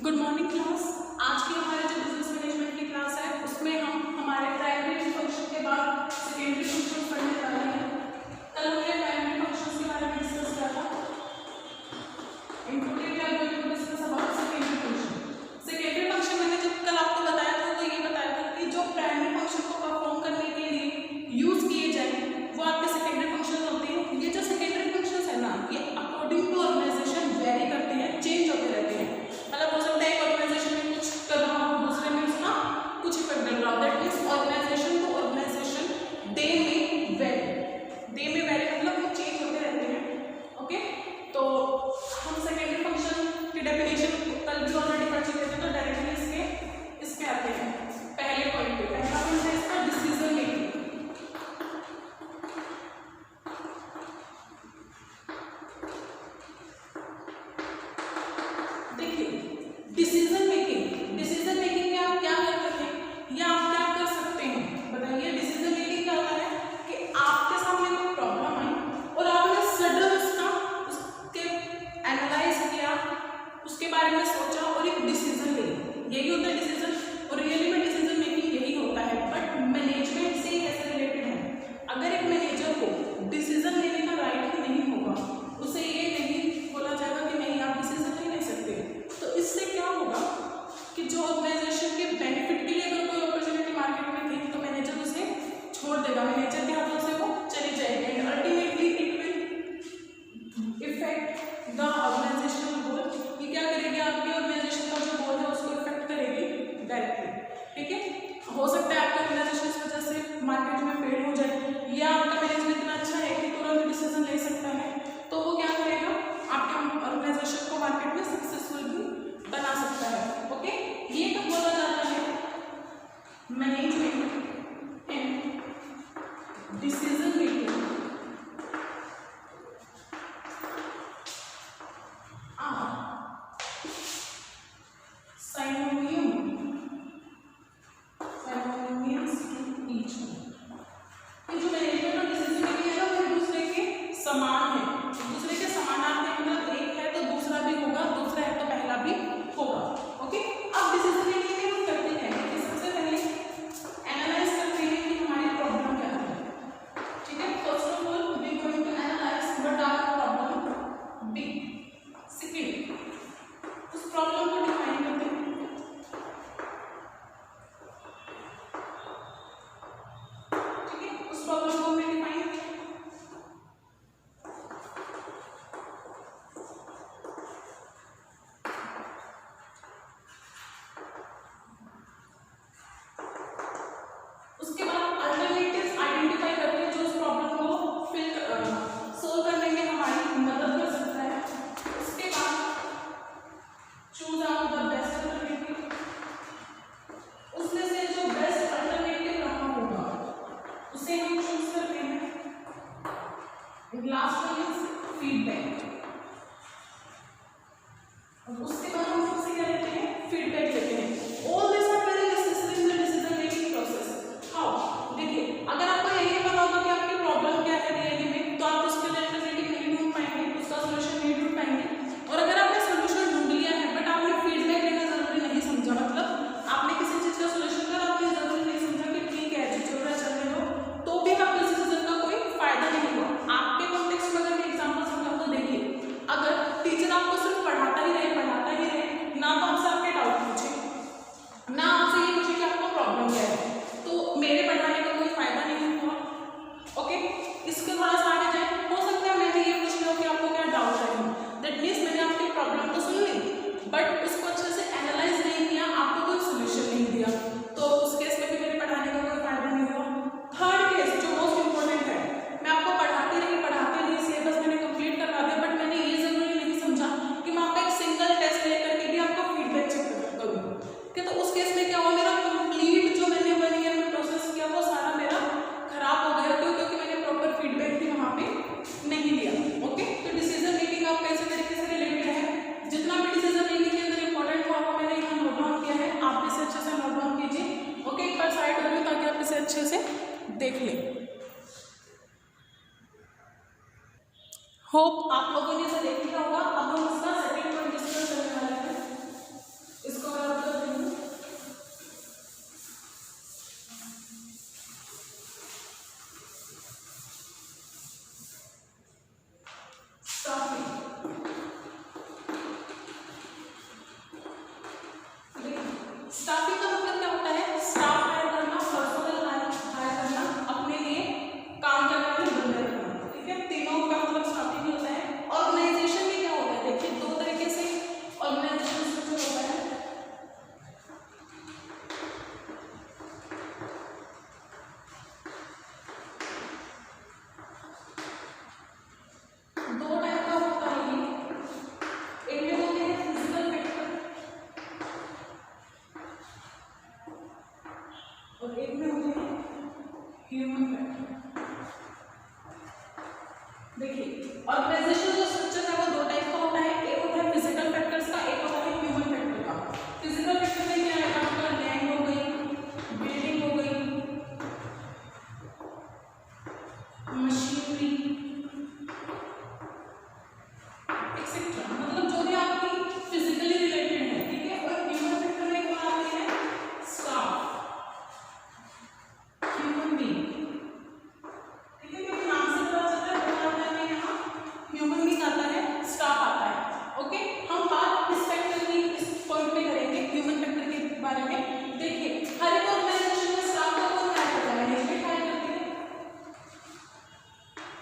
Good morning class. आज की हमारे जो बिजनेस मैनेजमेंट की क्लास है उसमें हम हमारे प्राइमरी फंक्शन के बाद सेकेंडरी फंक्शन पढ़ने जा रहे हैं। कल हमने प्राइमरी फंक्शन के बारे में डिस्कस किया था। In today we are going to discuss about secondary function. Secondary function मैंने जब कल आपको बताया था तो ये बताया था कि जो प्राइमरी फंक्शन को परफॉर्म करने के लिए यूज किए जाए वो आपके सेकेंडरी फंक्शन होते हैं। ये जो सेकेंडरी फंक्शन है ना, ये अकॉर्डिंग टू ऑर्गेनाइजेशन वेरी करते हैं, चेंज होते रहते हैं। मतलब हो सकता है एक ऑर्गेनाइजेशन में कुछ कर रहा हो, दूसरे में उसका कुछ इफेक्ट डाल रहा हो। That means organization to organization they may vary मतलब वो चेंज होते रहते हैं। ओके, तो हम सेकेंडरी फंक्शन की डेफिनेशन कल भी ऑलरेडी पढ़ चुके थे, तो डायरेक्टली इसमें आते हैं। पहले पॉइंट पे पहला पॉइंट है इसका डिसीजन मेकिंग। डिसीजन मेकिंग में आप क्या कर सकते हैं या आप क्या कर सकते हैं बताइए। डिसीजन मेकिंग क्या होता है कि आपके सामने कोई प्रॉब्लम आई और आपने सडन उसके एनालाइज किया, उसके बारे में सोचा और एक डिसीजन ले। यही होता है डिसीजन, और रियली में डिसीजन मेकिंग यही होता है। बट मैनेजमेंट से कैसे रिलेटेड है। अगर एक मैनेजर को डिसीजन लेने का राइट ही नहीं होगा, उसे ये नहीं बोला जाएगा कि नहीं आप डिसीजन नहीं ले सकते, तो इससे क्या होगा कि जो ऑर्गेनाइजेशन के बेनिफिट के लिए अगर कोई अपॉर्चुनिटी मार्केट में थी तो मैनेजर उसे छोड़ देगा, मैनेजर के हाथों से वो चली जाएगी and ultimately it will affect the organizational goal. ये क्या करेगी, आपके ऑर्गेनाइजेशन का जो गोल है उसको इफेक्ट करेगी डायरेक्टली। ठीक है, हो सकता है आपका ऑर्गेनाइजेशन इस वजह से मार्केट में फेल हो जाए, या आपका मैनेजमेंट इतना अच्छा है कि तुरंत डिसीजन ले सकता है, तो वो क्या करेगा आपके ऑर्गेनाइजेशन को मार्केट में सक्सेसफुल भी बना सकता है। ओके, ये तो बोला जाता है management and decision making synonyms to each other। ये जो मैनेजमेंट और डिसीजन मेकिंग है ना, वो एक दूसरे के समान है, एक दूसरे के समानार्थी है। मतलब एक है तो दूसरा भी होगा, दूसरा है तो पहला भी होगा। ओके, अब डिसीजन मेकिंग में हम करते हैं कि सबसे पहले एनालाइज करते हैं कि हमारी प्रॉब्लम क्या है। ठीक है, first of all we going to analyse what are problem be. Second, उस प्रॉब्लम को डिफाइन करते हैं। ठीक है, उस प्रॉब्लम को मैं डिफाइन उसके बाद अल्टरनेटिव्स आइडेंटिफाई करते हैं जो उस प्रॉब्लम को फिल सोल्व करने में हमारी मदद कर सकता है। उसके बाद choose out the best alternative, उसमें से जो बेस्ट अल्टरनेटिव रहा होगा उसे हम चूज करते हैं। लास्ट वन इज फीडबैक, और उसके बाद हम सबसे क्या लेते हैं, फीडबैक लेते हैं। All this are very necessary in the decision making process. How, देखिए अगर आपको यही पता होगा कि आपकी प्रॉब्लम क्या है रियली में, तो आप उसके लिए अल्टरनेटिव नहीं ढूंढ पाएंगे, उसका सॉल्यूशन नहीं ढूंढ पाएंगे। और अगर आपने सॉल्यूशन ढूंढ लिया है बट आपने फीडबैक लेना जरूरी नहीं समझा, मतलब आपने किसी चीज का सॉल्यूशन करा, आपने जरूरी नहीं समझा कि ठीक है जो चल रहा है चलने दो, तो भी आपके डिसीजन का कोई फायदा नहीं हुआ। आपके कॉन्टेक्स्ट में अगर मैं एग्जांपल समझाऊं तो देखिए, अगर टीचर आपको सिर्फ पढ़ाता ही रहे ना तो आपसे आपके डाउट पूछे, ना आपसे ये पूछे कि आपको प्रॉब्लम क्या है, तो मेरे पढ़ाने का कोई फायदा नहीं हुआ। ओके, इसके थोड़ा सा आगे जाए, हो सकता है मैंने ये पूछ लिया कि आपको क्या डाउट है, दैट मीन्स मैंने आपकी प्रॉब्लम तो सुन ली बट उसको अच्छे से एनालाइज नहीं किया, आपको कोई सोल्यूशन नहीं दिया, तो उस केस में भी मेरे पढ़ाने का कोई फायदा नहीं हुआ। थर्ड केस जो मोस्ट इंपॉर्टेंट है, मैं आपको पढ़ाती रही सिलेबस मैंने कंप्लीट करवा दिया बट मैंने ये जरूरी नहीं समझा कि मैं आपका एक सिंगल टेस्ट लेकर के भी आपका फीडबैक चेक करूँ। ठीक है, तो उस केस में क्या हुआ, मेरा कंप्लीट जो मैंने 1 ईयर में प्रोसेस किया वो सारा मेरा खराब हो गया, क्योंकि मैंने प्रॉपर फीडबैक भी वहाँ पे नहीं दिया। ओके, तो डिसीजन मेकिंग आपका इसी तरीके से रिलेटेड है। जितना भी डिसीजन मेकिंग के अंदर इंपॉर्टेंट हुआ वो मैंने यहाँ नोट डाउन किया है, आप इसे अच्छे से नोट डाउन कीजिए। ओके, एक बार साइड हो गई ताकि आप इसे अच्छे से देख लें। होप आप लोगों ने इसे देख लिया होगा। अब हम इसका सेकंड पॉइंट डिस्कस करने वाले हैं। मतलब जो भी आपकी फिजिकली रिलेटेड है, ठीक है। और ह्यूमन फैक्टर में कौन आते हैं? स्टाफ, ह्यूमन बीइंग, ठीक है। क्योंकि नाम से पता चलता है कौन आता है यहाँ, ह्यूमन बीइंग आता है, स्टाफ आता है। ओके, हम बात इस फैक्टर की इस पॉइंट पे करेंगे, ह्यूमन फैक्टर के बारे में। देखिए हर एक ऑर्गेनाइजेशन में स्टाफ को कौन हायर करता है? मैनेजमेंट हायर करती है।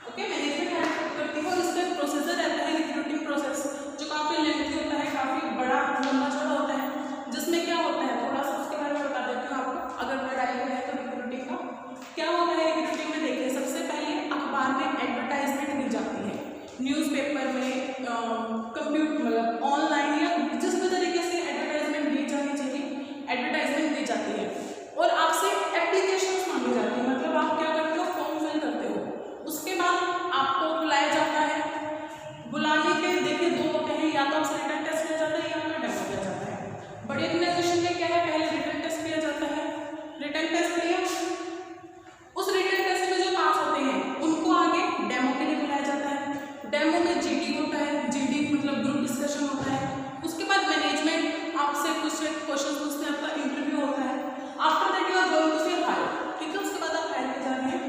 ओके, मैनेजमेंट हायर करती है और इसका प्रोसीजर रहता है रिक्रूटिंग प्रोसेस, जो काफी लेंथी होता है, काफी बड़ा लंबा चौड़ा होता है। जिसमें क्या होता है, थोड़ा सा उसके बारे में बता देती हूँ आपको, अगर वर्ड आइडिया है तो। रिक्रूटिंग का क्या होता है? रिक्रूटिंग में देखिए सबसे पहले अखबार में एडवर्टाइजमेंट दी जाती है, न्यूज़पेपर में, कंप्यूटर मतलब ऑनलाइन या जिस भी तरीके से एडवर्टाइजमेंट दी जानी चाहिए, एडवर्टाइजमेंट दी जाती है। और आपसे एप्लीकेशंस मांगी जाती है, मतलब आप क्या करते हो? फॉर्म फिल करते हो। उसके बाद आपको बुलाया जाता है। बुलाने के देखिए दो होते हैं, या तो आपसे रिटन टेस्ट किया जाता है या फिर डेमो किया जाता है। बड़ी ऑर्गेनाइजेशन में क्या है, पहले रिटन टेस्ट किया जाता है। रिटन टेस्ट किया, उस रिटन टेस्ट में जो पास होते हैं उनको आगे डेमो के लिए बुलाया जाता है। डेमो में जीडी होता है, जीडी मतलब ग्रुप डिस्कशन होता है। उसके बाद मैनेजमेंट आपसे कुछ क्वेश्चन पूछते हैं, आपका इंटरव्यू होता है। After that you are going to फिर हायर, ठीक है। उसके बाद आप हायर किए जा रहे हैं।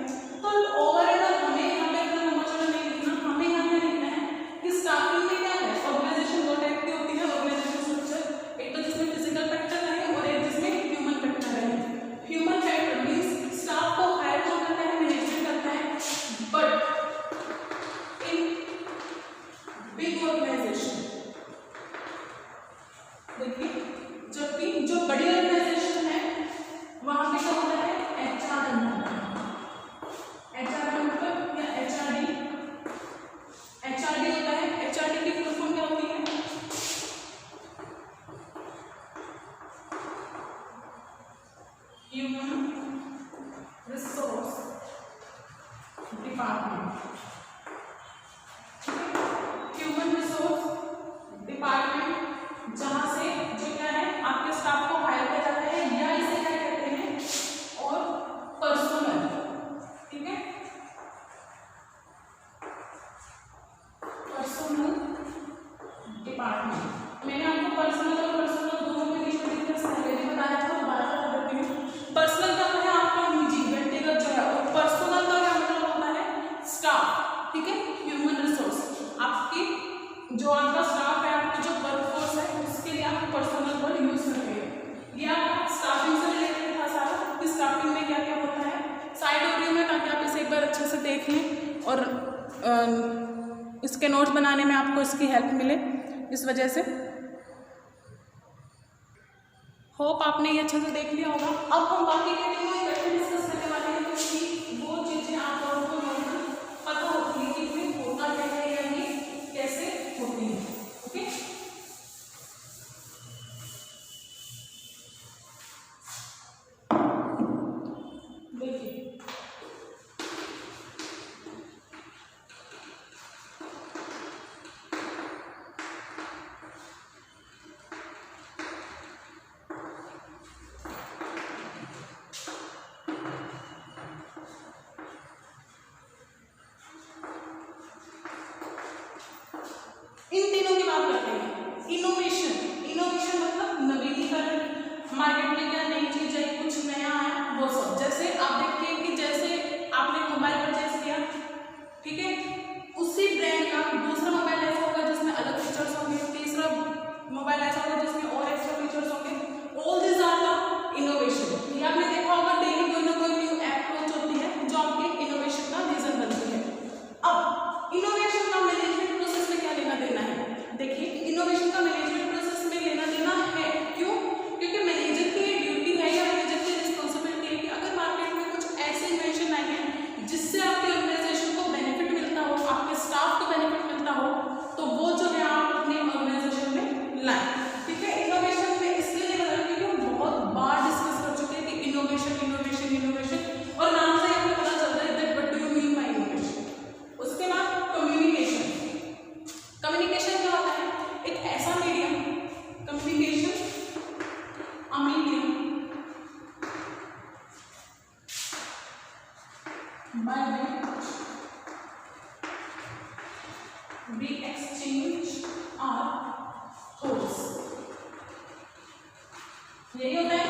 तो ओवरऑल हमें यहाँ पे इतना लंबा चौड़ा नहीं लिखना, हमें यहाँ पे लिखना है कि स्टाफिंग में क्या है, ऑर्गेनाइजेशन दो टाइप की होती है ऑर्गेनाइजेशन स्ट्रक्चर, एक तो जिसमें फिजिकल फैक्टर है और एक जिसमें ह्यूमन फैक्टर है। ह्यूमन फैक्टर मीन्स स्टाफ को हायर कौन करता है? मैनेजमेंट करता है। बट इन बिग ऑर्गेनाइजेशन देखिए, जबकि जो बड़ी ऑर्गेनाइजेशन है वहां पे क्या होता है? एचआर बनता है। एचआर का मतलब या एचआरडी, एचआरडी होता है। एचआरडी की फुल फॉर्म क्या होती है? Human resource department, human resource department, जहां से जो क्या है आपके स्टाफ को हायर किया जाता है, या इसे क्या कहते हैं? और पर्सनल, ठीक है, पर्सनल डिपार्टमेंट। मैंने आपको पर्सनल और पर्सनल दोनों के बीच में डिफरेंस पहले भी बताया था, दोबारा बता देती हूँ। पर्सनल का है आपका निजी व्यक्तिगत जो है, और पर्सनल का क्या मतलब होता है? स्टाफ, ठीक है, ह्यूमन रिसोर्स। आपकी जो आपका स्टाफ है, आपकी जो वर्कफोर्स है, उसके लिए आप पर्सनल वर्ड यूज करते हैं। यह स्टाफिंग से रिलेटेड था सारा, कि स्टाफिंग में क्या क्या होता है। साइड ओवरव्यू में, ताकि आप इसे एक बार अच्छे से देख लें और इसके नोट्स बनाने में आपको इसकी हेल्प मिले, इस वजह से। होप आपने ये अच्छे से देख लिया होगा। अब हम बाकी के डिस्कस करने वाले हैं, क्योंकि वो चीज़ें आप लोगों को नॉर्मल पता होती है कि इसमें होता क्या है या ये कैसे होती है। ओके, देखिए इन तीनों की बात करते हैं। इनोवेशन, इनोवेशन मतलब नवीनीकरण, मार्केट में क्या नई चीज है, कुछ नया है, वो सब। जैसे आप देखिए कि जैसे आपने मोबाइल परचेज किया, ठीक है, उसी ब्रांड का दूसरा मोबाइल ऐसा होगा जिसमें अलग फीचर्स होंगे, तीसरा मोबाइल ऐसा होगा जिसमें और एक्स्ट्रा फीचर्स होंगे। All this are the innovation. ये आपने देखा होगा, डेली कोई ना कोई न्यू ऐप लॉन्च होती है जो आपके इनोवेशन का रीजन बनती है। अब इनोवेशन का मैनेजमेंट प्रोसेस में क्या लेना देना है? देखिए, इनोवेशन का मैनेजमेंट प्रोसेस में लेना देना है। क्यों? क्योंकि मैनेजर की ड्यूटी है या मैनेजर की रिस्पॉन्सिबिलिटी है कि अगर मार्केट में कुछ ऐसे इन्वेंशन आए हैं जिससे आपकी ऑर्गेनाइजेशन को बेनिफिट मिलता हो, आपके स्टाफ को बेनिफिट मिलता हो, तो वो जो है आप अपने ऑर्गेनाइजेशन में लाएं। ठीक है, इनोवेशन में इसलिए नहीं बता रही, क्योंकि बहुत बार डिस्कस कर चुके हैं कि इनोवेशन इनोवेशन इनोवेशन, और नाम से आपको पता चलता है that what do you mean by innovation. उसके बाद कम्युनिकेशन। कम्युनिकेशन क्या होता है? एक ऐसा मीडिया यही होता है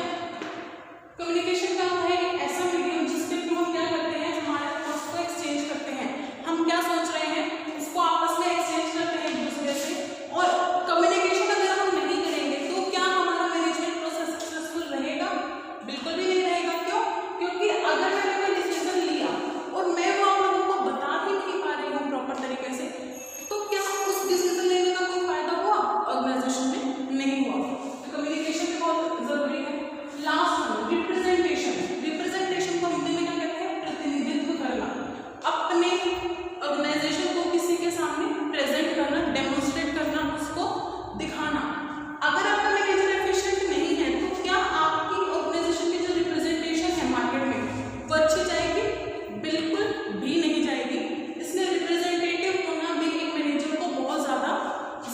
कम्युनिकेशन। क्या होता है? एक ऐसा मीडियम जिसके थ्रू हम क्या करते हैं, हमारे थॉट्स को एक्सचेंज करते हैं, हम क्या सोच रहे हैं उसको आपस में एक्सचेंज करते हैं एक दूसरे से। और कम्युनिकेशन अगर हम नहीं करेंगे तो क्या हमारा मैनेजमेंट प्रोसेस सक्सेसफुल रहेगा? बिल्कुल भी नहीं रहेगा। क्यों? क्योंकि अगर मैंने कोई डिसीजन लिया और मैं वो आप लोगों को बता ही नहीं पा रही हूँ प्रॉपर तरीके से, तो क्या उस डिसीजन लेने का कोई फायदा हुआ ऑर्गेनाइजेशन में? नहीं हुआ। तो कम्युनिकेशन भी बहुत जरूरी है। Last one, representation. रिप्रेजेंटेशन को हिंदी में क्या कहते हैं? प्रतिनिधित्व करना, अपने ऑर्गेनाइजेशन को किसी के सामने प्रेजेंट करना, डेमोन्स्ट्रेट करना, उसको दिखाना। अगर आपका मैनेजर एफिशिएंट नहीं है तो क्या आपकी ऑर्गेनाइजेशन की जो रिप्रेजेंटेशन है मार्केट में वो अच्छी जाएगी? बिल्कुल भी नहीं जाएगी। इसलिए रिप्रेजेंटेटिव होना भी एक मैनेजर को बहुत ज़्यादा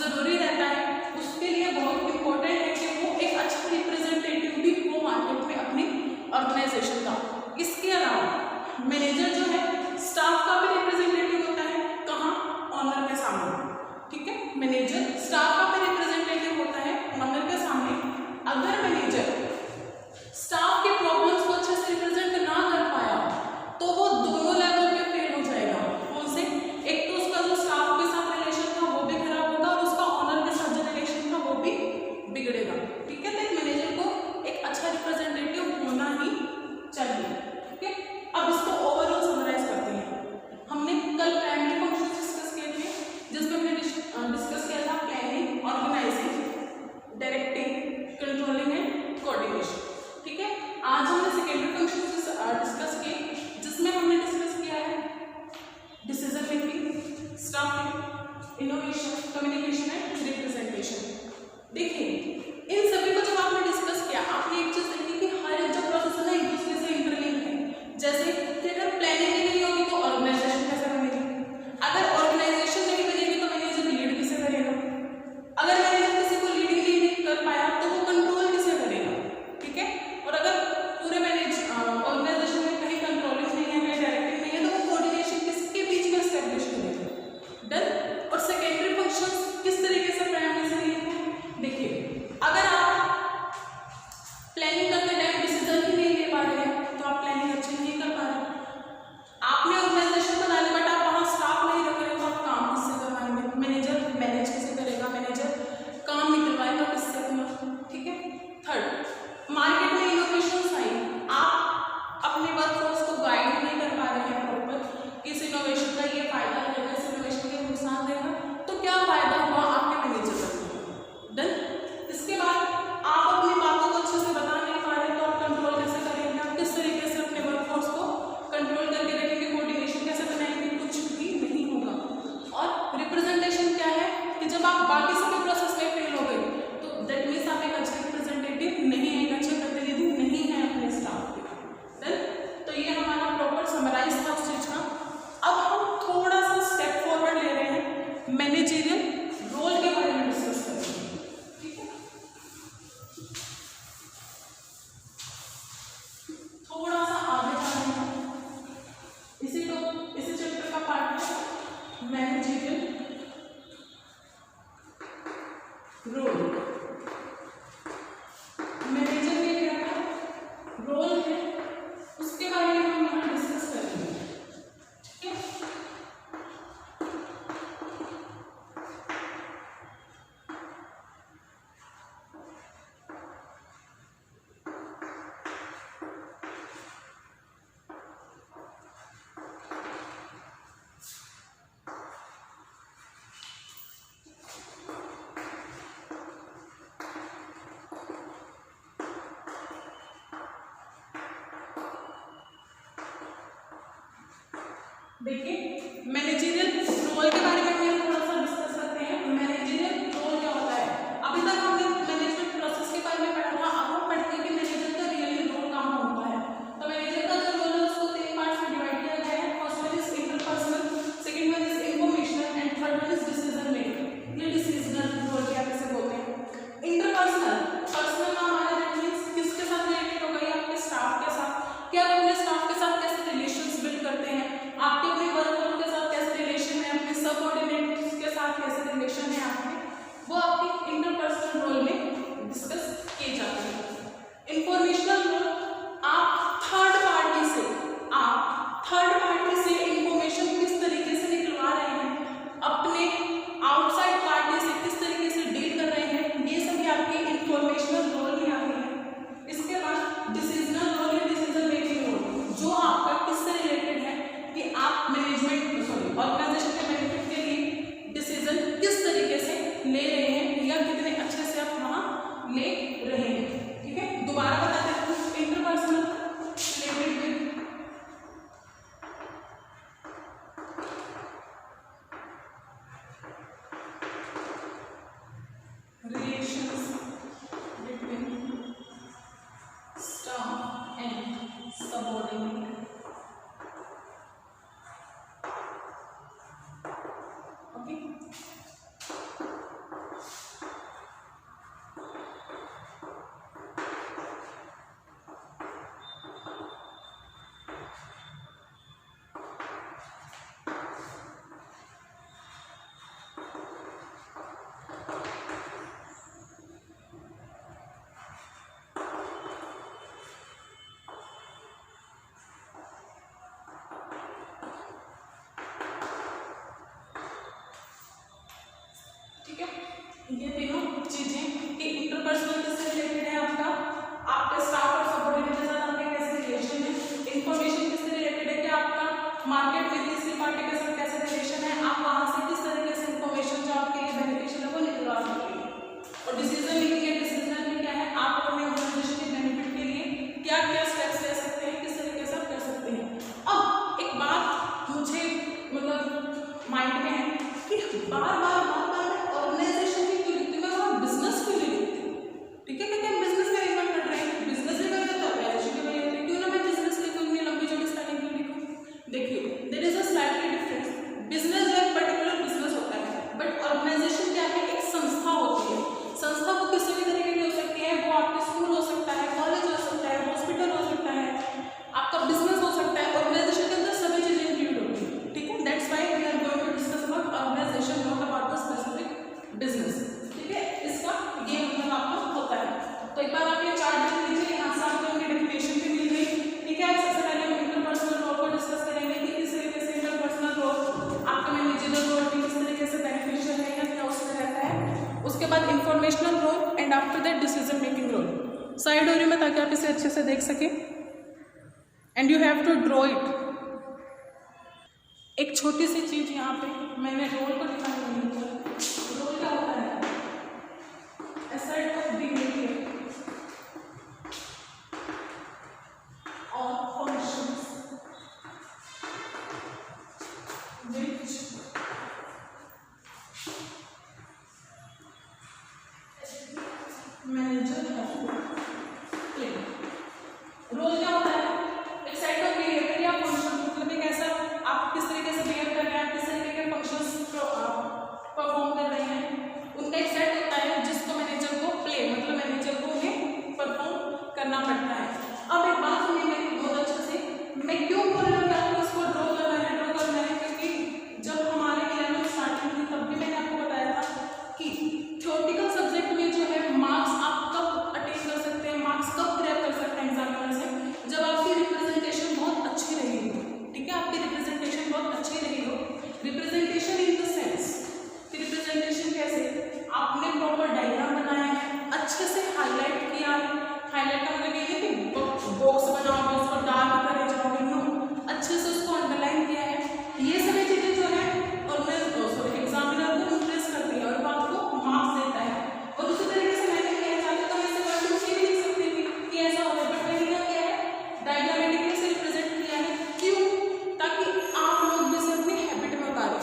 ज़रूरी रहता है। उसके लिए बहुत इंपॉर्टेंट है कि वो एक अच्छा रिप्रेजेंटेटिव भी हो मार्केट में अपनी ऑर्गेनाइजेशन का। इसके अलावा मैनेजर जो है स्टाफ का भी रिप्रेजेंटेटिव होता है। कहाँ? ऑनर के सामने। ठीक है, मैनेजर स्टाफ का भी रिप्रेजेंटेटिव होता है ऑनर के सामने। अगर मैनेजर स्टाफ के प्रॉब्लम्स को अच्छे से रिप्रेजेंट ना कर पाया तो वो दोनों लेवल पे फेल हो जाएगा। कौन से? एक तो उसका जो स्टाफ के साथ रिलेशन था वो भी खराब होगा और उसका ऑनर के साथ जो रिलेशन था वो भी बिगड़ेगा। ठीक है, तो एक मैनेजर को एक अच्छा रिप्रेजेंटेटिव होना ही चाहिए। ठीक है, अब इसको ओवरऑल समराइज करते हैं। हमने कल प्राइमरी फंक्शंस डिस्कस किए थे, जिसमें हमने डिस्कस किया था planning, organising, directing, controlling and coordination. ठीक है, आज हमने सेकेंडरी फंक्शंस डिस्कस किए, जिसमें हमने डिस्कस किया है decision making, staffing, innovation, communication and representation. देखिए, इन सभी को जब आपने डिस्कस किया, आपने एक चीज देखी कि हर एक जो प्रोसेस है ना एक दूसरे से इंटरलिंक है। जैसे कि अगर प्लानिंग ही नहीं होगी तो ऑर्गेनाइजेशन कैसे बनेगी? अगर ऑर्गेनाइजेशन नहीं बनेगी तो मैनेजर लीड किसे करेगा? अगर मैनेजर किसी को लीड नहीं कर पाया तो वो कंट्रोल किसे करेगा? ठीक है, और अगर पूरे ऑर्गेनाइजेशन में कहीं कंट्रोलिंग नहीं है, कहीं डायरेक्टिंग नहीं है, तो वो कोऑर्डिनेशन किसके बीच में एस्टेब्लिश करेगा? डन। और सेकेंडरी फंक्शंस किस तरीके से प्राइमरी से लिंक है? देखिए, अगर आप प्लानिंग करते टाइम डिसीजन ही नहीं ले पा रहे हैं तो आप प्लानिंग अच्छी नहीं कर पा रहे। आपने ऑर्गेनाइजेशन बनाने बट आप वहाँ स्टाफ नहीं रख रहे हो तो आप काम किससे करवाएंगे? मैनेजर मैनेज कैसे करेगा? मैनेजर काम निकलवाएगा किससे अपना? ठीक है। थर्ड, मार्केट में इनोवेशंस आई, आप अपने वर्कफोर्स को गाइड नहीं कर पा रहे हैं प्रॉपर, इस इनोवेशन का ये फायदा रहेगा, इस इनोवेशन का नुकसान रहेगा, तो क्या फायदा हुआ आपके मैनेजर का? डन। इसके बाद आप अपनी बातों को अच्छे से बता नहीं पा रहे तो आप कंट्रोल कैसे करेंगे? आप किस तरीके से अपने वर्कफोर्स को कंट्रोल करके रखेंगे? कोऑर्डिनेशन कैसे बनाएंगे? कुछ भी नहीं होगा। और रिप्रेजेंटेशन क्या है कि जब आप बाकी सभी प्रोसेस में फेल हो गए तो दैट मीन्स आप एक अच्छे रिप्रेजेंटेटिव नहीं है, एक अच्छे प्रतिनिधि नहीं है अपने स्टाफ के। डन। तो ये हमारा प्रॉपर समराइज था उस चीज का। अब हम थोड़ा सा स्टेप फॉरवर्ड ले रहे हैं, मैनेजरियल रोल के बारे में डिस्कस करेंगे। ठीक है, थोड़ा सा आगे जा रहे हैं। इसी चैप्टर का पार्ट है मैनेजरियल रोल। मैनेजर में क्या है रोल है, उसके बारे में हम यहाँ डिस्कस करेंगे। ठीक है, देखिए मैनेजरियल रोल के बारे में हम थोड़ा सा डिस्कस करते हैं। मैनेजरियल रोल क्या होता है? अभी तक हमने मैनेजमेंट प्रोसेस के बारे में पढ़ा था, अब हम पढ़ते हैं कि मैनेजर का रियली रोल कहाँ होता है। तो मैनेजर का जो रोल है उसको 3 पार्ट्स में डिवाइड किया गया है। First one is interpersonal, second one is informational and third one is decision making. ये डिसीजनल रोल क्या कैसे बोलते हैं? इंटरपर्सनल, पर्सनल का हमारा दैट मींस किसके साथ रिलेटेड होगा? ये आपके स्टाफ के साथ। क्या आप अपने स्टाफ के साथ कैसे रिलेशंस बिल्ड करते हैं? आपके अपने वर्कफोर्स के साथ कैसे रिलेशन है? अपने सबऑर्डिनेट ले रहे हैं। ठीक है, दोबारा बता देते हैं, interpersonal related with relations between staff and subordinate. Okay. ठीक है, ये तीनों चीजें कि इंटरपर्सनल किससे रिलेटेड है आपका, आपके स्टाफ और सबऑर्डिनेट के साथ आपके कैसे रिलेशन है, इंफॉर्मेशन किससे रिलेटेड है कि आपका मार्केट में तीसरी पार्टी के साथ कैसे रिलेशन है, आप वहां से किस तरीके से इंफॉर्मेशन जो आपके लिए बेनिफिशियल है वो निकलवा सकते हैं, और डिसीजन मेकिंग है, डिसीजन में क्या है आप अपने ऑर्गेनाइजेशन के बेनिफिट के लिए क्या क्या स्टेप्स ले सकते हैं, किस तरीके से आप कर सकते हैं। अब एक बात मुझे मतलब माइंड में है कि बार बार ऑर्गेनाइजेशन की क्यों लिखती हूँ मैं, बिजनेस क्यों नहीं लिखती हूँ। ठीक है, क्योंकि हम बिजनेस मैनेजमेंट कर रहे हैं, बिजनेस भी करेंगे तो ऑर्गेनाइजेशन की वजह से क्यों ना मैं बिजनेस लिखूँ, इतनी लंबी चौड़ी स्पेलिंग क्यों लिखूँ। देखिए, there is a slightly difference, business जो एक पर्टिकुलर बिजनेस होता है, बट ऑर्गेनाइजेशन क्या है, एक संस्था होती है। संस्था वो किसी भी तरीके की हो सकती है, वो आपके स्कूल हो सकता है, कॉलेज हो सकता है, हॉस्पिटल हो सकता है, आपका बिजनेस हो सकता है, ऑर्गेनाइजेशन के अंदर सभी चीजें इंक्लूड होती है। ठीक है, that's why we are going to discuss about organisation, not about the specific business. ठीक है, इसका ये मतलब आपका होता है। तो एक बार आप ये चार्ट देख लीजिए, यहाँ से आपको इनकी डेफिनेशन भी मिल गई। ठीक है, सबसे पहले हम इंटरपर्सनल रोल को डिस्कस करेंगे कि किस तरीके से इंटरपर्सनल रोल आपका मैनेजरियल रोल भी किस तरीके से बेनिफिशियल है या क्या उसमें रहता है। उसके बाद informational role and after that decision making role. Side हो रही मैं ताकि आप इसे अच्छे से देख सके, and you have to draw it. एक छोटी सी चीज यहाँ पे मैंने रोल को लिखा है, रोल क्या होता है, एसेट ऑफ बिहेवियर और functions which manager have to play. Role क्या होता है, एक सेट ऑफ बिहेवियर या फंक्शन, मतलब एक ऐसा आप किस तरीके से बिहेव कर रहे हैं, आप किस तरीके के फंक्शंस परफॉर्म कर रहे हैं, उनका एक सेट होता है जिसको मैनेजर को प्ले मतलब मैनेजर को उन्हें परफॉर्म करना पड़ता है। अब एक बात सुनिए मेरी बहुत अच्छे से, मैं क्यों बोल रहा हूँ कि आपको इसको ड्रॉ करना है, क्योंकि जब हमारे 11th स्टार्टिंग थी तब भी मैंने आपको बताया था कि थ्योरेटिकल सब्जेक्ट में जो है मार्क्स आप कब अटेन कर सकते हैं, मार्क्स कब क्रैक कर सकते हैं एग्जामिनर से, जब आपकी रिप्रेजेंटेशन बहुत अच्छी रही हो। ठीक है, आपकी रिप्रेजेंटेशन बहुत अच्छी रही हो। Representation in the sense, representation कैसे, आपने प्रॉपर डायग्राम बनाया है, अच्छे से हाईलाइट किया है, हाईलाइट का मतलब ये है कि बॉक्स बनाओगे उसको डार्क करे जाओगे, नो, अच्छे से उसको अंडरलाइन किया है। ये सभी चीजें जो है और एग्जामिनर को इंप्रेस करती है और वो आपको मार्क्स देता है। और उसी तरीके से मैंने किया चाहती तो ऐसे क्वेश्चन ये भी लिख सकती थी कि ऐसा होता है, बट मैंने क्या किया है, डायग्रामेटिकली से रिप्रेजेंट किया है। क्यों, ताकि आप लोग भी इसे अपनी हैबिट में उतारें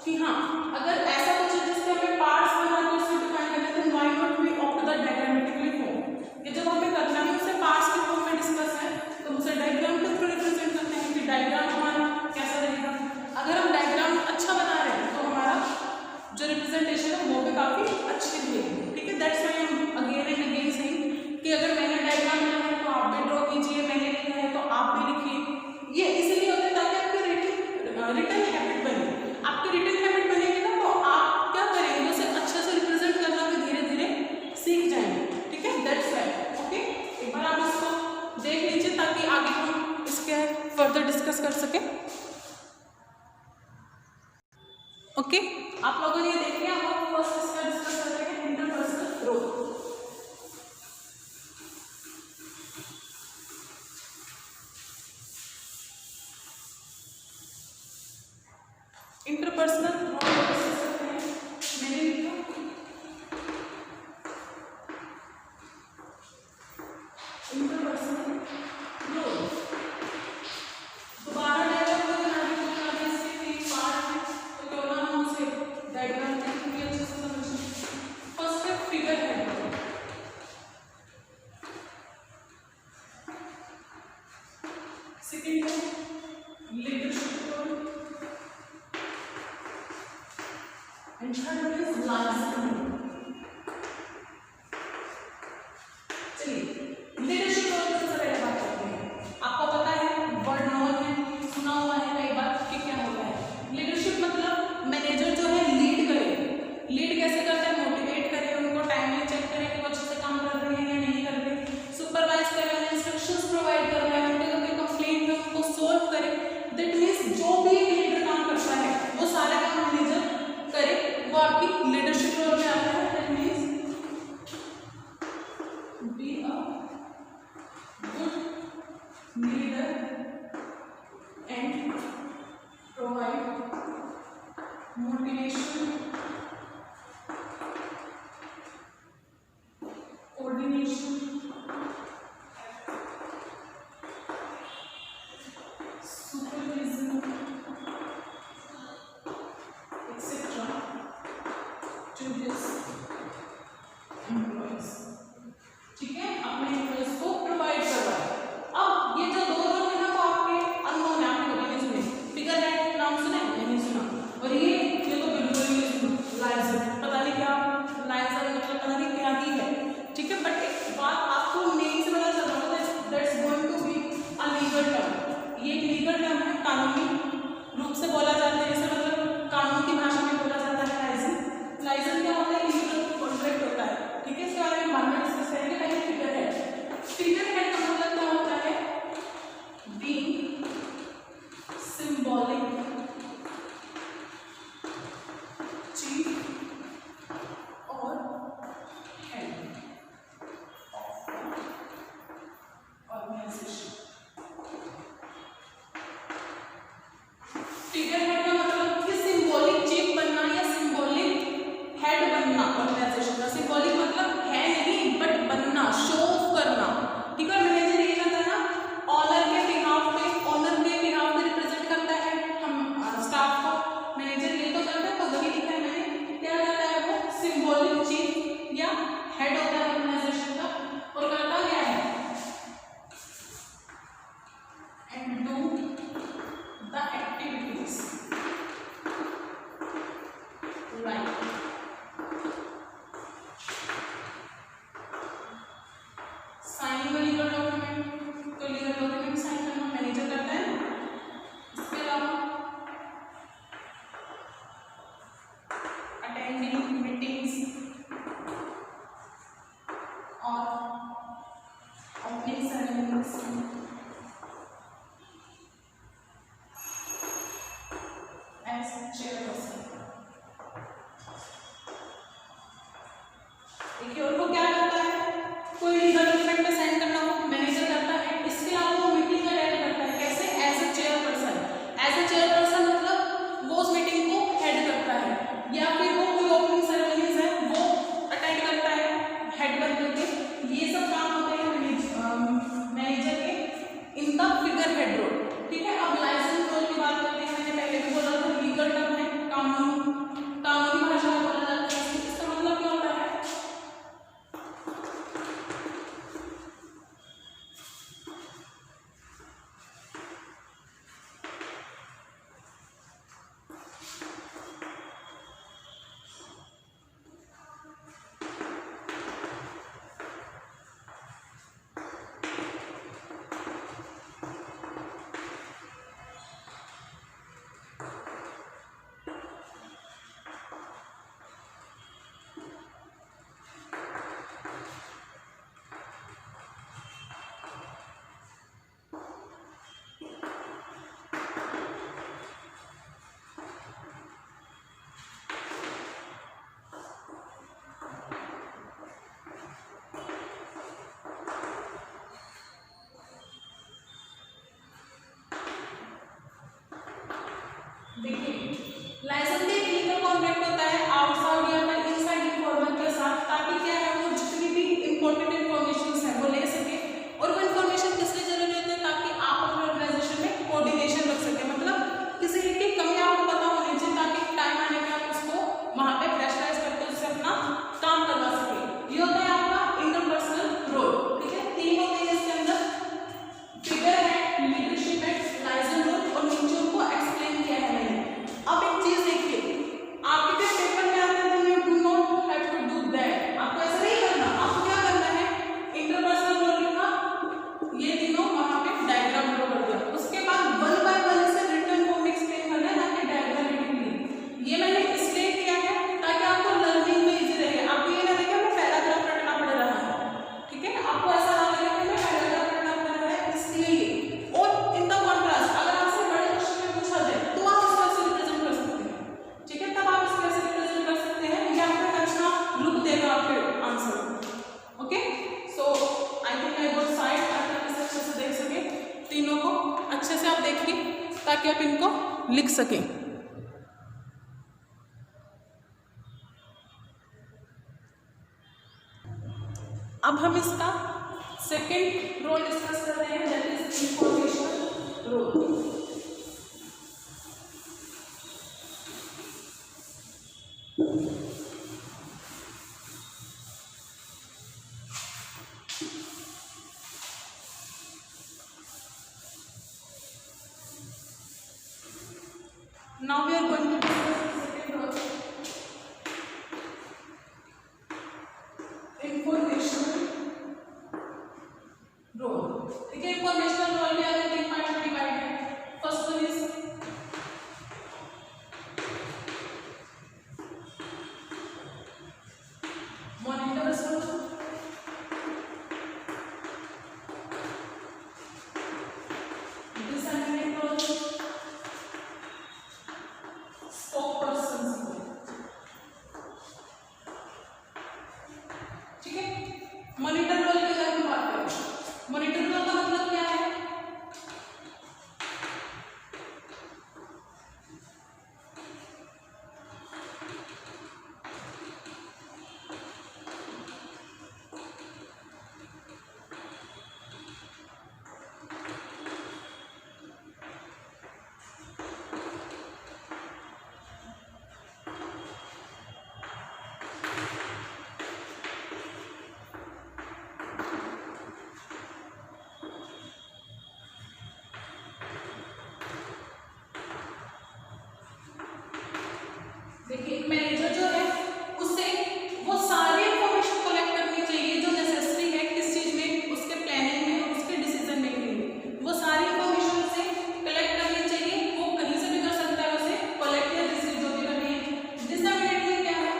कि हाँ अगर ऐसा कुछ है जिससे हमें पार्ट्स बना के उसको डिफाइन करना है, तो why not we opt the diagrammatically form. ये जब हमें करना है उसे पार्ट्स के फॉर्म में डिस्कस है तो उसे डायग्राम के थ्रू रिप्रेजेंट करते हैं कि डायग्राम हमारा कैसा रहेगा। अगर हम डायग्राम अच्छा बना रहे हैं तो हमारा जो रिप्रेजेंटेशन है वो भी काफी अच्छी रहेगी। ठीक है, दैट्स व्हाई हम अगेन एंड अगेन सेइंग कि अगर मैंने डायग्राम बनाया है तो आप भी ड्रॉ कीजिए, मैंने लिखा है तो आप भी लिखिए। ये इसलिए होता है ताकि आपकी रिटन हैबिट बने। आपकी रिटन हैबिट बनेगी ना तो आप क्या करेंगे, उसे अच्छे से रिप्रेजेंट करना भी धीरे धीरे सीख जाएंगे। ठीक है, दैट्स व्हाई। ओके, एक बार आप इसको देख लीजिए ताकि आगे हम इसके फर्दर डिस्कस कर सकें। ओके, आप लोगों ने ये देख लिया, हम फर्स्ट इसका डिस्कस कर रहे हैं interpersonal role. Interpersonal role discuss करते हैं। मैंने लिखा information, supervision, etc. to his employees. ठीक है, अपने एम्प्लॉइज को प्रोवाइड करवाए। अब ये जो दो लोग हैं ना वो आपके अननोन है, आपने कभी नहीं सुने। फिगर हेड नाम सुने? नहीं सुना। और ये तो बिल्कुल ही लाइजर, पता नहीं क्या लाइजर मतलब पता नहीं क्या ही है, ठीक है। बट एक बात आपको नेम से पता चल रहा है, that's going to be a legal term. ये एक लीगल टर्म है, कानूनी रूप से बोला जाता है, जैसे मतलब कानून की भाषा में बोला जाता है लाइजर। लाइजर क्या होता है? लीगल कॉन्ट्रैक्ट होता है, ठीक है। इसके बारे में बाद में डिस्कस करेंगे। पहले फिगर हेड। फिगर हेड का मतलब क्या होता है? बीइंग सिंबॉलिक चीफ और हेड ऑर्गेनाइजेशन। फिगर हेड का मतलब कि सिंबॉलिक चीफ बनना या सिंबॉलिक हेड बनना ऑर्गेनाइजेशन का। सिंबॉलिक मतलब है नहीं बट बनना, शो ऑफ करना, ठीक है। मैनेजर ये करता है ना, ऑनर के बिहाफ पे रिप्रेजेंट करता है हम स्टाफ को। मैनेजर ये तो करता है, तो वही लिखा है मैंने, क्या करता है वो? सिंबॉलिक चीफ या हेड होता है ऑर्गेनाइजेशन का, और करता क्या है? And do the activities right. Sign का लीगल डॉक्यूमेंट, तो लीगल डॉक्यूमेंट साइन करना मैनेजर करता है। इसके अलावा अटेंडिंग मीटिंग्स और ओपनिंग सेरेमनीज एज चेयरपर्सन। देखिए, और वो क्या करता है? कोई लीगल डॉक्यूमेंट पे साइन करना हो मैनेजर करता है। इसके अलावा वो मीटिंग अटेंड करता है, कैसे? As a chairperson. As a chairperson मतलब वो उस मीटिंग को हेड करता है, या फिर वो कोई ओपनिंग सेरेमनीज है वो अटेंड करता है हेड बन करके। ये सब काम होते हैं मैनेजर के in the figure head role, ठीक है। अब लाइसेंस रोल की बात करते हैं। मैंने पहले भी बोला था लीगल टर्म है, कानूनी भाषा में बोला जाता है। इसका मतलब क्या होता है? देखिए, लाइसेंस एक लीगल कॉन्ट्रैक्ट होता है आउटसाइड या फिर इनसाइड इन्फॉर्मर के साथ, ताकि क्या है वो जितनी भी इंपॉर्टेंट इन्फॉर्मेशन है वो ले सके। और वो इन्फॉर्मेशन किस लिए जरूरी होती है? ताकि आप अपने ऑर्गेनाइजेशन में कोऑर्डिनेशन रख सके, मतलब किसी की कमी आपको पता होनी चाहिए, ताकि टाइम आने पे आप उसको वहां पे प्रेशराइज करके उससे अपना काम करवा सके। ये होता है आपका इंटरपर्सनल रोल, ठीक है। तीन होते हैं इसके अंदर, फिगर है, लीडरशिप है, लाइसेंस रोल, और नीचे उनको एक्सप्लेन किया है मैंने। अब एक चीज देखिए, आपके जब पेपर में आता है तो you do not have to do that. आपको ऐसा नहीं करना। आपको क्या करना है? इंटरपर्सनल रोल लिखा, ये तीनों वहां पे डायग्राम ड्रॉ कर दिया। उसके बाद वन बाय वन से रिटन फॉर्म में एक्सप्लेन करना है, ताकि डायग्रामेटिकली। ये मैंने इसलिए किया है ताकि आपको लर्निंग में इजी रहे। आपको ये ना लगे हमें पैराग्राफ रटना पड़ रहा है, ठीक है। आपको ऐसा ना लगे कि हमें पैराग्राफ रटना पड़ रहा है, इसलिए। और इन द कॉन्ट्रास्ट, अगर आपसे बड़े क्वेश्चन में पूछा जाए तो आप इसको ऐसे रिप्रेजेंट कर सकते हैं, ठीक है। तब आप इसको ऐसे रिप्रेजेंट कर सकते हैं, ये आपको अच्छा लुक देगा आपके answer. Okay, so I think I got side. आप इसे अच्छे से देख सके, तीनों को अच्छे से आप देखिए, ताकि आप इनको लिख सकें। अब हम इसका सेकेंड रोल डिस्कस कर रहे हैं, that is informational role. Now we are going to discuss the second role, informational role। ठीक है, इंफॉर्मेशनल रोल में अगर 3 पार्ट में डिवाइड है। First one is monitor's role, disseminate role, monitor role की अगर हम बात करें, मॉनिटर रोल का मतलब क्या है? देखिए, मैनेजर जो है उससे वो सारी इंफॉर्मेशन कलेक्ट करनी चाहिए जो नेसेसरी है किस चीज में, उसके प्लानिंग में और उसके डिसीजन मेकिंग में। वो सारी इंफॉर्मेशन उसे कलेक्ट करनी चाहिए, वो कहीं से भी कर सकता है उसे कलेक्ट या रिसीव जो भी करनी है। डिसेमिनेट में क्या है?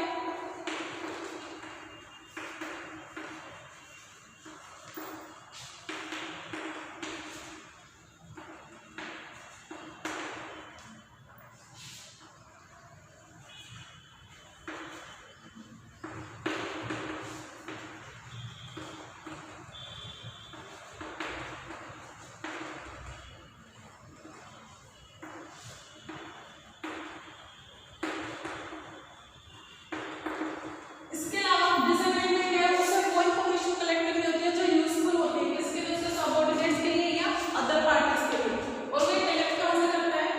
इसके अलावा डिसेमिनेट में क्या है? उससे वो इंफॉर्मेशन कलेक्ट करनी होती है जो यूजफुल होती है किसके लिए, उसके सबऑर्डिनेट्स के लिए या अदर पार्टीज के लिए। और वो कलेक्ट कहाँ से करता है?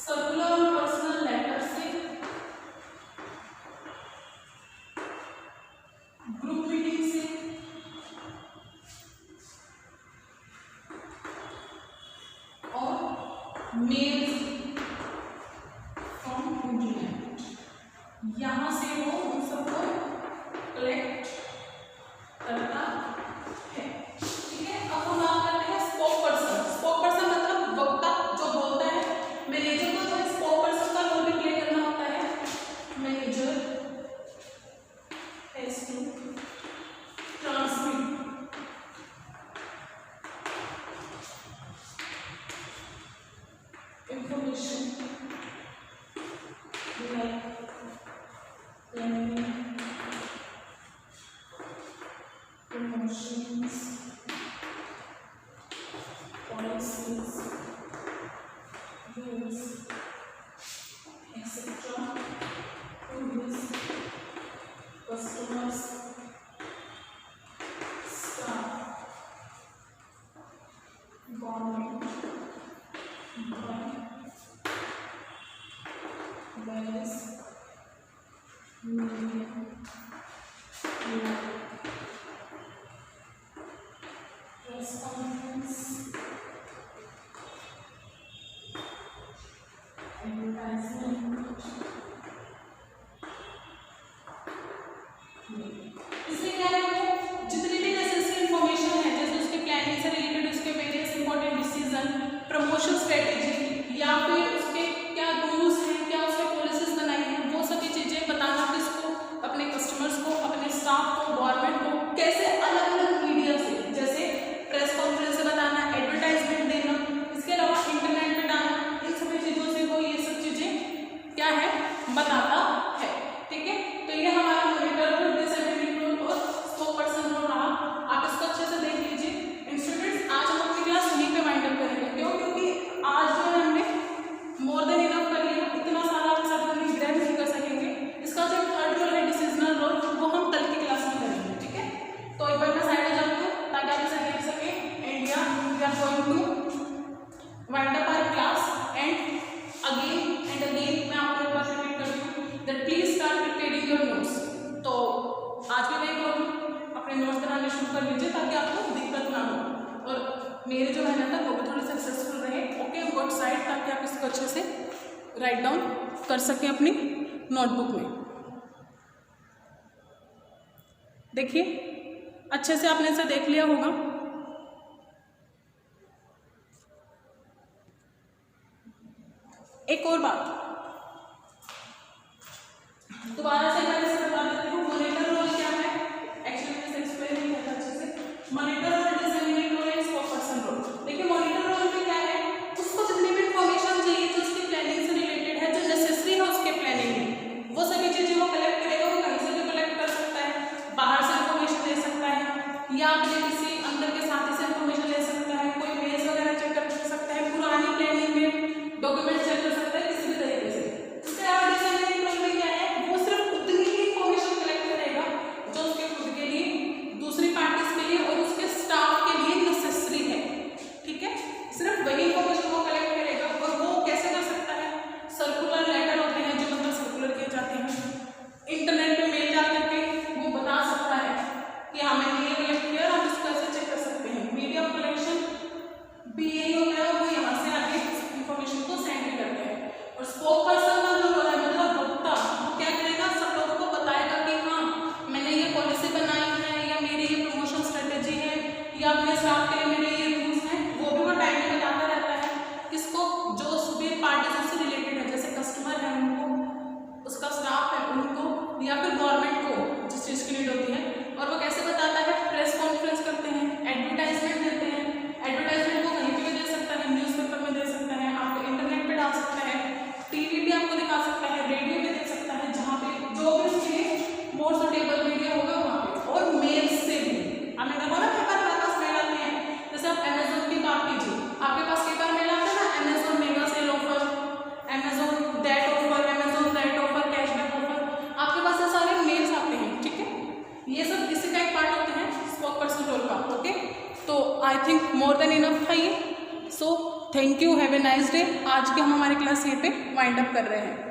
सर्कुलर और पर्सनल लेटर से, ग्रुप मीटिंग से, और मेल्स फ्रॉम इंटरनेट, यहाँ से वो उन सबको कलेक्ट करता है। ठीक है, अब हम बात करते हैं स्पोक पर्सन। स्पोक पर्सन मतलब वक्ता जो बोलता है। मैनेजर को जो है स्पोक पर्सन का रोल भी प्ले करना होता है। Manager has to transmit information like planning, promotions, policies, rules, etc. to his customers, staff, government, various media, press conference, advertisement। इससे क्या है, वो जितनी भी नेसेसरी इंफॉर्मेशन है जैसे उसके प्लानिंग से रिलेटेड उसके various important decision, promotion strategy या फिर उसके क्या रूल्स हैं, क्या उसके पॉलिसीज बनाई हैं, वो सभी चीजें बताना किसको, अपने कस्टमर्स को, अपने स्टाफ को, गवर्नमेंट को, कैसे अलग अलग मीडिया से, जैसे प्रेस कॉन्फ्रेंस से बताना, एडवर्टाइजमेंट देना, इसके अलावा इंटरनेट पे डालना, इन सभी चीजों से वो ये सब चीजें क्या है बताता है। ठीक है, तो ये हमारा मॉनिटर रोल, डिसेमिनेट रोल और स्पोक पर्सन रोल रहा। शुरू कर लीजिए ताकि आपको दिक्कत ना हो और मेरी जो मेहनत है वो भी थोड़ी सक्सेसफुल रहे। ओके, गुड साइड, ताकि आप इसको अच्छे से राइट डाउन कर सकें अपनी नोटबुक में। देखिए अच्छे से आपने इसे देख लिया होगा। एक और बात दोबारा से मैं इसे बता देती हूँ, मॉनिटर रोल क्या है। एक्चुअली मैं इसे एक्सप्लेन नहीं करता अच्छे से। Monitor role, disseminate role and spokesperson role. देखिए मॉनिटर रोल में क्या है, उसको जितनी भी इंफॉर्मेशन चाहिए जो उसकी प्लानिंग से रिलेटेड है, जो नेसेसरी है उसके प्लानिंग में, वो सभी चीजें वो कलेक्ट करेगा। वो कहीं से भी कलेक्ट कर सकता है, बाहर से इंफॉर्मेशन ले सकता है या अपने किसी अंदर के साथी से इंफॉर्मेशन ले सकता है, कोई मेल्स वगैरह चेक कर सकता है, पुरानी प्लानिंग में डॉक्यूमेंट चेक कर सकता है किसी भी तरीके से। उसके अलावा डिसेमिनेट रोल में क्या है, वो सिर्फ उतनी ही इंफॉर्मेशन कलेक्ट करेगा जो उसके खुद के लिए, दूसरी पार्टीज के लिए और उसके स्टाफ के लिए नेसेसरी है। ठीक है, सिर्फ वही इंफॉर्मेशन वो कलेक्ट करेगा। और वो कैसे कर सकता है, सर्कुलर लेटर होते हैं जो मतलब सर्कुलर किए जाते हैं, इंटरनेट पे मेल जा करके वो बता सकता है कि हाँ मैंने ये कलेक्ट किया, आप इसको ऐसे चेक कर सकते हैं। मीडिया ऑफ कलेक्शन भी यही होता है, वो यहाँ से आगे इंफॉर्मेशन को सेंड भी करते हैं। और स्पोक पर्सन का जो रोल है, मतलब वक्ता, वो क्या करेगा, सब लोगों को बताएगा कि हाँ मैंने ये पॉलिसी बनाई है या मेरी ये प्रमोशन स्ट्रेटेजी है या अपने स्टाफ के लिए मेरे ये रूल्स हैं। वो भी वो टाइम में बताता रहता है किसको, जो भी पार्टी से रिलेटेड है, जैसे कस्टमर है उनको, उसका स्टाफ है उनको, या फिर गवर्नमेंट को जिस चीज़ की नीड होती है। और वो कैसे बताता है, प्रेस कॉन्फ्रेंस करते हैं, एडवर्टाइजमेंट देते हैं। एडवर्टाइजमेंट वो कहीं पे भी दे सकता है, न्यूज़पेपर में दे सकता है, आप इंटरनेट पे डाल सकता है, टीवी भी आपको दिखा सकता है, रेडियो भी दे सकता है, जहाँ पे जो भी उसके लिए मोर सुटेबल मीडिया होगा वहाँ पे। और मेल से भी आपने देखा ना, कई बार हमारे पास मेल आते हैं, जैसे आप अमेजोन की बात कीजिए, आपके पास कई बार मेल आता है ना, Amazon mega sale offer, Amazon that offer, Amazon that offer, cashback offer, आपके पास ये सारे मेल्स आते हैं। ठीक है, ये सब किसी का एक पार्ट होते हैं स्पोक पर्सन रोल का। ओके, तो I think more than enough था ये। So thank you, have a nice day. आज की हम हमारी क्लास यहीं पे वाइंड अप कर रहे हैं।